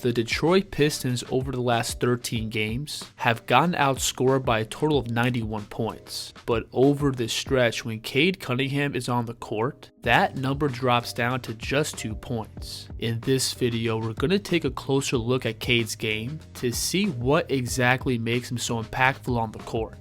The Detroit Pistons over the last 13 games have gotten outscored by a total of 91 points, but over this stretch when Cade Cunningham is on the court, that number drops down to just 2 points. In this video, we're going to take a closer look at Cade's game to see what exactly makes him so impactful on the court.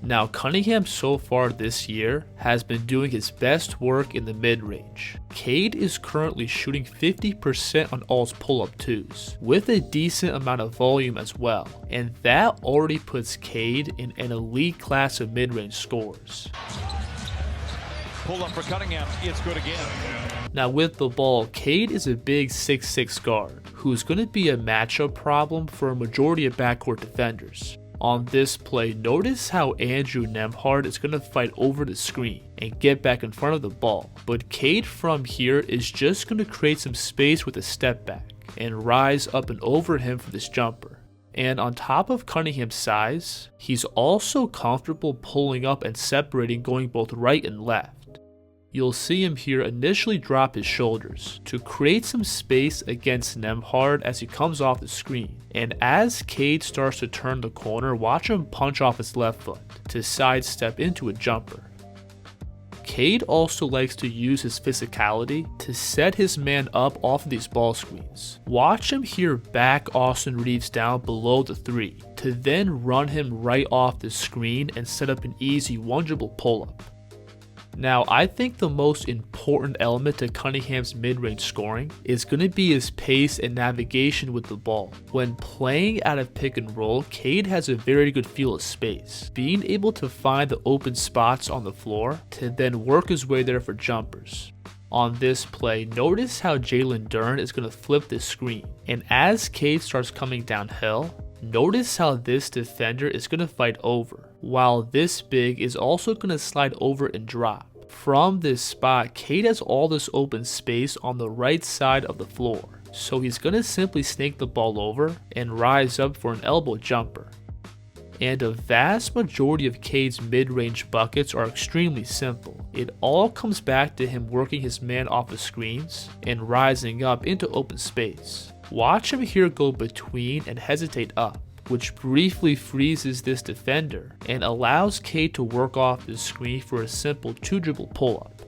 Now, Cunningham so far this year has been doing his best work in the mid-range. Cade is currently shooting 50% on all his pull-up twos, with a decent amount of volume as well, and that already puts Cade in an elite class of mid-range scorers. Pull up for Cunningham, it's good again. Now with the ball, Cade is a big 6'6" guard, who's going to be a matchup problem for a majority of backcourt defenders. On this play, notice how Andrew Nembhard is going to fight over the screen and get back in front of the ball, but Cade from here is just going to create some space with a step back and rise up and over him for this jumper. And on top of Cunningham's size, he's also comfortable pulling up and separating, going both right and left. You'll see him here initially drop his shoulders to create some space against Nembhard as he comes off the screen. And as Cade starts to turn the corner, watch him punch off his left foot to sidestep into a jumper. Cade also likes to use his physicality to set his man up off of these ball screens. Watch him here back Austin Reeves down below the 3 to then run him right off the screen and set up an easy one dribble pull-up. Now, I think the most important element to Cunningham's mid-range scoring is going to be his pace and navigation with the ball. When playing out of pick and roll, Cade has a very good feel of space, being able to find the open spots on the floor to then work his way there for jumpers. On this play, notice how Jalen Duren is going to flip the screen, and as Cade starts coming downhill, notice how this defender is going to fight over, while this big is also going to slide over and drop. From this spot, Cade has all this open space on the right side of the floor, so he's going to simply snake the ball over and rise up for an elbow jumper. And a vast majority of Cade's mid-range buckets are extremely simple. It all comes back to him working his man off the screens and rising up into open space. Watch him here go between and hesitate up, which briefly freezes this defender and allows Cade to work off the screen for a simple 2-dribble pull-up.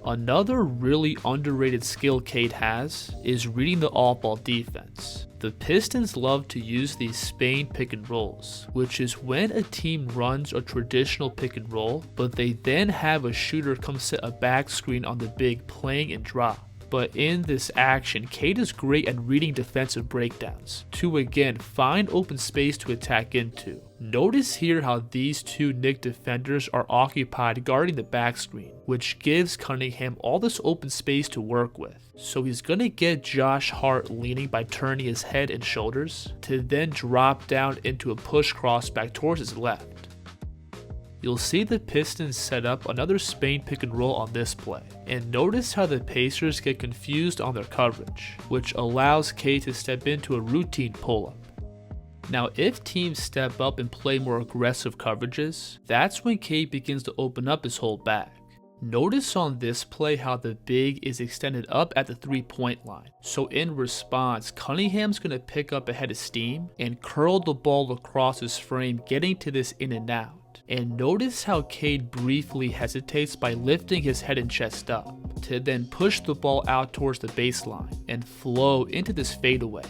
Another really underrated skill Cade has is reading the off-ball defense. The Pistons love to use these Spain pick and rolls, which is when a team runs a traditional pick and roll, but they then have a shooter come set a back screen on the big playing and drop. But in this action, Cade is great at reading defensive breakdowns to again find open space to attack into. Notice here how these two Knick defenders are occupied guarding the back screen, which gives Cunningham all this open space to work with. So he's going to get Josh Hart leaning by turning his head and shoulders to then drop down into a push cross back towards his left. You'll see the Pistons set up another Spain pick and roll on this play, and notice how the Pacers get confused on their coverage, which allows Cade to step into a routine pull-up. Now if teams step up and play more aggressive coverages, that's when Cade begins to open up his whole bag. Notice on this play how the big is extended up at the 3-point line, so in response, Cunningham's going to pick up a head of steam and curl the ball across his frame, getting to this in and out. And notice how Cade briefly hesitates by lifting his head and chest up, to then push the ball out towards the baseline and flow into this fadeaway.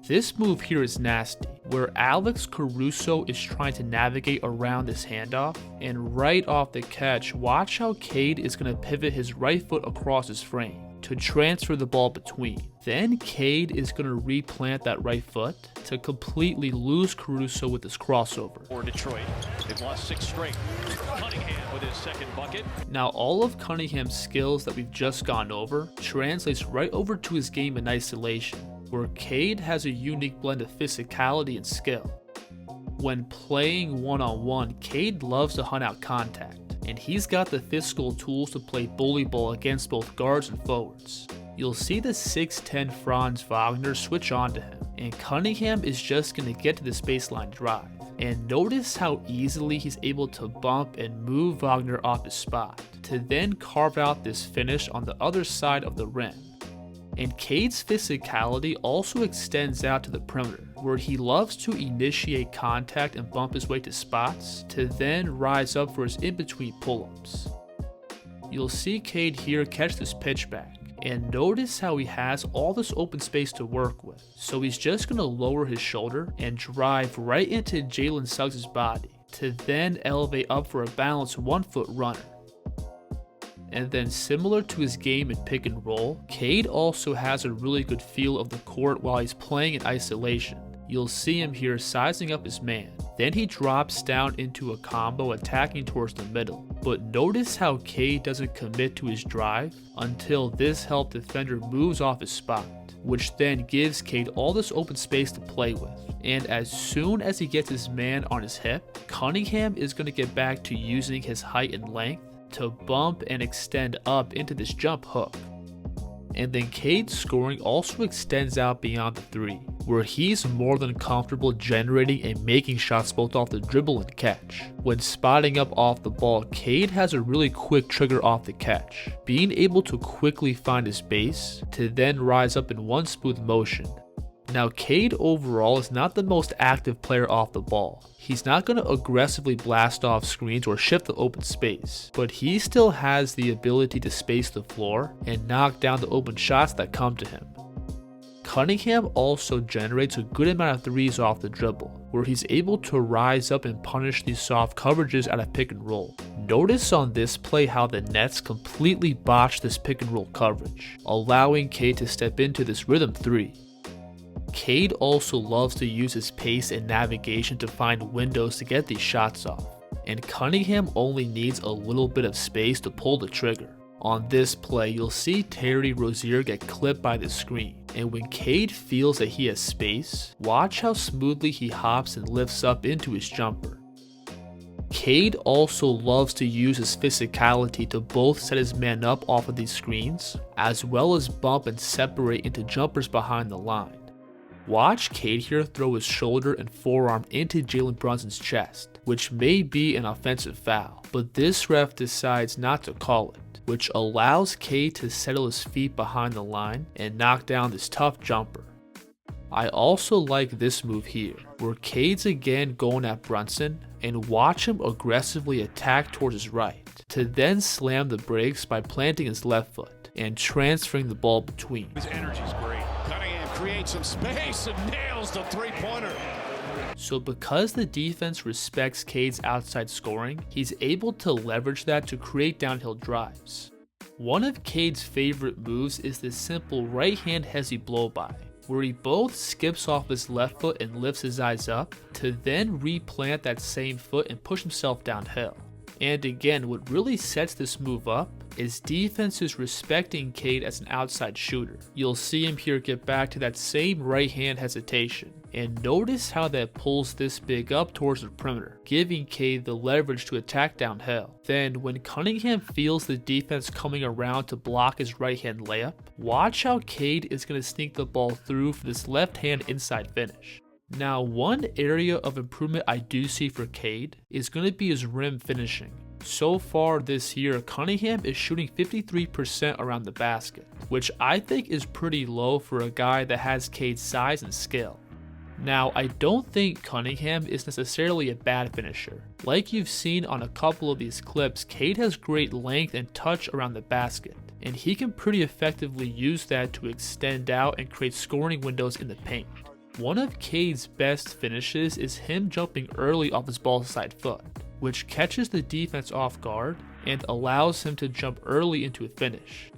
This move here is nasty, where Alex Caruso is trying to navigate around this handoff, and right off the catch, watch how Cade is going to pivot his right foot across his frame to transfer the ball between. Then Cade is going to replant that right foot to completely lose Caruso with this crossover. For Detroit, they've lost 6 straight. Cunningham with his second bucket. Now all of Cunningham's skills that we've just gone over translates right over to his game in isolation, where Cade has a unique blend of physicality and skill. When playing one-on-one, Cade loves to hunt out contact, and he's got the physical tools to play bully ball against both guards and forwards. You'll see the 6'10" Franz Wagner switch on to him, and Cunningham is just going to get to this baseline drive. And notice how easily he's able to bump and move Wagner off his spot, to then carve out this finish on the other side of the rim. And Cade's physicality also extends out to the perimeter, where he loves to initiate contact and bump his way to spots, to then rise up for his in-between pull-ups. You'll see Cade here catch this pitch back, and notice how he has all this open space to work with. So he's just going to lower his shoulder and drive right into Jalen Suggs' body, to then elevate up for a balanced 1-foot runner. And then similar to his game in pick and roll, Cade also has a really good feel of the court while he's playing in isolation. You'll see him here sizing up his man. Then he drops down into a combo attacking towards the middle. But notice how Cade doesn't commit to his drive until this help defender moves off his spot, which then gives Cade all this open space to play with. And as soon as he gets his man on his hip, Cunningham is going to get back to using his height and length to bump and extend up into this jump hook. And then Cade's scoring also extends out beyond the three, where he's more than comfortable generating and making shots both off the dribble and catch. When spotting up off the ball, Cade has a really quick trigger off the catch, being able to quickly find his base to then rise up in one smooth motion. Now Cade overall is not the most active player off the ball. He's not going to aggressively blast off screens or shift the open space, but he still has the ability to space the floor and knock down the open shots that come to him. Cunningham also generates a good amount of threes off the dribble, where he's able to rise up and punish these soft coverages out of pick and roll. Notice on this play how the Nets completely botched this pick and roll coverage, allowing Cade to step into this rhythm three. Cade also loves to use his pace and navigation to find windows to get these shots off, and Cunningham only needs a little bit of space to pull the trigger. On this play, you'll see Terry Rozier get clipped by the screen, and when Cade feels that he has space, watch how smoothly he hops and lifts up into his jumper. Cade also loves to use his physicality to both set his man up off of these screens, as well as bump and separate into jumpers behind the line. Watch Cade here throw his shoulder and forearm into Jalen Brunson's chest, which may be an offensive foul, but this ref decides not to call it, which allows Cade to settle his feet behind the line and knock down this tough jumper. I also like this move here, where Cade's again going at Brunson, and watch him aggressively attack towards his right, to then slam the brakes by planting his left foot and transferring the ball between. His energy's great. Cunningham creates some space and nails the three-pointer. So because the defense respects Cade's outside scoring, he's able to leverage that to create downhill drives. One of Cade's favorite moves is this simple right-hand hezzy blow-by, where he both skips off his left foot and lifts his eyes up, to then replant that same foot and push himself downhill. And again, what really sets this move up is defenses respecting Cade as an outside shooter. You'll see him here get back to that same right hand hesitation, and notice how that pulls this big up towards the perimeter, giving Cade the leverage to attack downhill. Then when Cunningham feels the defense coming around to block his right hand layup, watch how Cade is going to sneak the ball through for this left hand inside finish. Now, one area of improvement I do see for Cade is going to be his rim finishing. So far this year, Cunningham is shooting 53% around the basket, which I think is pretty low for a guy that has Cade's size and skill. Now, I don't think Cunningham is necessarily a bad finisher. Like you've seen on a couple of these clips, Cade has great length and touch around the basket, and he can pretty effectively use that to extend out and create scoring windows in the paint. One of Cade's best finishes is him jumping early off his ball side foot, which catches the defense off guard and allows him to jump early into a finish.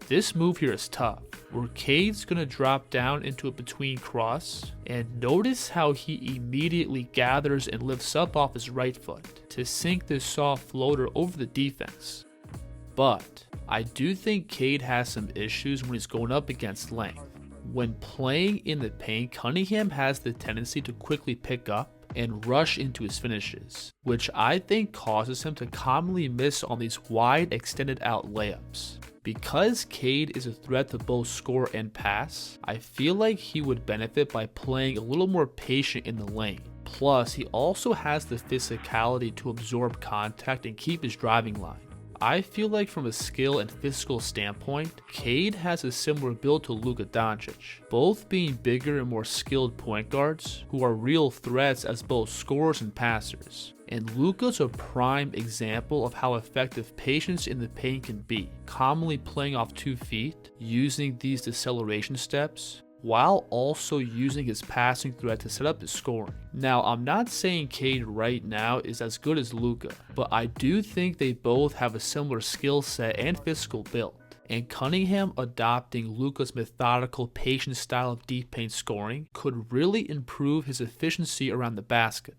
This move here is tough, where Cade's going to drop down into a between cross, and notice how he immediately gathers and lifts up off his right foot to sink this soft floater over the defense. But I do think Cade has some issues when he's going up against length. When playing in the paint, Cunningham has the tendency to quickly pick up and rush into his finishes, which I think causes him to commonly miss on these wide extended out layups. Because Cade is a threat to both score and pass, I feel like he would benefit by playing a little more patient in the lane. Plus, he also has the physicality to absorb contact and keep his driving line. I feel like from a skill and physical standpoint, Cade has a similar build to Luka Doncic, both being bigger and more skilled point guards who are real threats as both scorers and passers. And Luka's a prime example of how effective patience in the paint can be, commonly playing off 2 feet, using these deceleration steps, while also using his passing threat to set up his scoring. Now, I'm not saying Cade right now is as good as Luka, but I do think they both have a similar skill set and physical build. And Cunningham adopting Luka's methodical, patient style of deep paint scoring could really improve his efficiency around the basket.